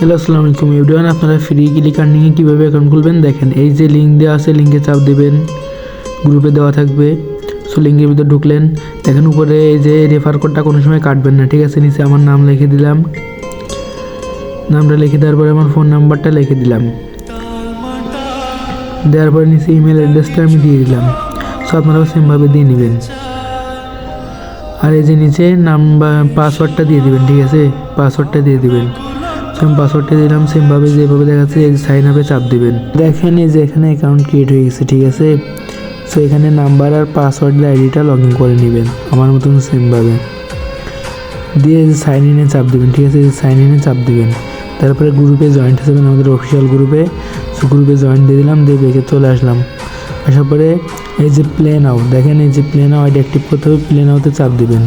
Hello আসসালামু আলাইকুম everyone, আপনারা ফ্রি ক্লিক আর্নিংয়ে কীভাবে অ্যাকাউন্ট খুলবেন দেখেন। এই যে লিঙ্ক দেওয়া আছে, লিঙ্কে চাপ দেবেন, গ্রুপে দেওয়া থাকবে। সো লিঙ্কের ভিতরে ঢুকলেন, দেখেন উপরে এই যে রেফার কোডটা কোনো সময় কাটবেন না, ঠিক আছে। নিচে আমার নাম লিখে দিলাম, নামটা লিখে দেওয়ার পরে আমার ফোন নাম্বারটা লিখে দিলাম, দেওয়ার পরে নিচে ইমেল অ্যাড্রেসটা আমি দিয়ে দিলাম। সো আপনারাও সেমভাবে দিয়ে নেবেন। আর এই যে নিচে নাম্বার পাসওয়ার্ডটা দিয়ে দিবেন, ঠিক আছে, পাসওয়ার্ডটা দিয়ে দিবেন। আমি পাসওয়ার্ডটা দিলাম, সেমভাবে যেভাবে দেখাচ্ছে এই সাইন আপে চাপ দিবেন। দেখেন এই যে এখানে অ্যাকাউন্ট ক্রিয়েট হয়ে গেছে, ঠিক আছে। সো এখানে নাম্বার আর পাসওয়ার্ড দিয়ে আইডিটা লগ ইন করে নেবেন আমার মতন সেমভাবে দিয়ে সাইন ইনে চাপ দেবেন, ঠিক আছে। সাইন ইনে চাপ দিবেন, তারপরে গ্রুপে জয়েন্ট হয়ে যাবেন, আমাদের অফিসিয়াল গ্রুপে। সো গ্রুপে জয়েন্ট দিয়ে দিলাম, দিয়ে বেঁকে চলে আসলাম। আসার পরে এই যে প্লে নাও, দেখেন এই যে প্লে নাও আইডি অ্যাক্টিভ করতে হবে, প্লে নাওতে চাপ দিবেন।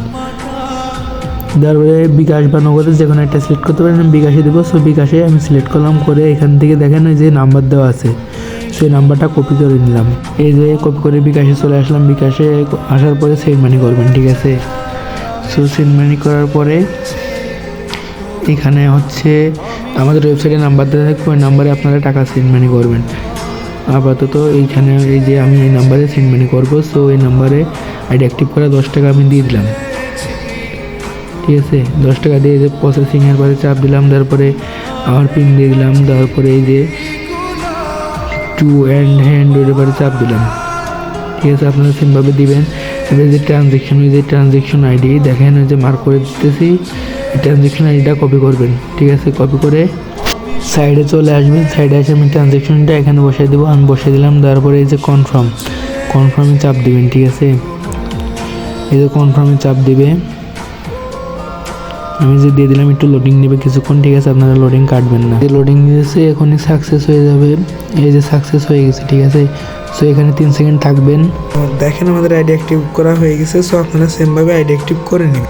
তারপরে বিকাশ বা নগদে যে কোনো একটা সিলেক্ট করতে পারেন, আমি বিকাশে দেবো। সো বিকাশে আমি সিলেক্ট করলাম, করে এখান থেকে দেখেন ওই যে নাম্বার দেওয়া আছে, সেই নাম্বারটা কপি করে নিলাম। এই যে কপি করে বিকাশে চলে আসলাম। বিকাশে আসার পরে সেন্ড মানি করবেন, ঠিক আছে। সো সেন্ড মানি করার পরে এখানে হচ্ছে আমাদের ওয়েবসাইটে নাম্বার দেওয়া থাকবে, ওই নাম্বারে আপনারা টাকা সেন্ড মানি করবেন। আপাতত এইখানে এই যে আমি এই নাম্বারে সেন্ড মানি করবো। সো এই নাম্বারে আইডি অ্যাক্টিভ করা 10 টাকা আমি দিয়ে দিলাম, ঠিক আছে। 10 টাকা দিয়ে যে প্রসেসিংয়ের পরে চাপ দিলাম, তারপরে আমার পিন দিয়ে দিলাম, তারপরে এই যে টু হ্যান্ড ওর পরে চাপ দিলাম, ঠিক আছে। আপনারা সেমভাবে দিবেন। এবার যে ট্রানজ্যাকশন, ওই যে ট্রানজ্যাকশন আইডি দেখেন ওই যে মার্ক করে দিতেছি, ট্রানজ্যাকশন আইডিটা কপি করবেন, ঠিক আছে। কপি করে সাইডে চলে আসবেন, সাইডে এসে আমি ট্রানজ্যাকশনটা এখানে বসিয়ে দেবো, আমি বসিয়ে দিলাম। তারপরে এই যে কনফার্মে চাপ দিবেন, ঠিক আছে। এই যে কনফার্মে চাপ দিবে, আমি যে দিয়ে দিলাম, একটু লোডিং নেবে কিছুক্ষণ, ঠিক আছে। আপনারা লোডিং কাটবেন না, লোডিং নিয়েছে, এখনই সাকসেস হয়ে যাবে। এই যে সাকসেস হয়ে গেছে, ঠিক আছে। সো এখানে 3 সেকেন্ড থাকবেন। দেখেন আমাদের আইডি অ্যাক্টিভ করা হয়ে গেছে। সো আপনারা সেমভাবে আইডি অ্যাক্টিভ করে নিন।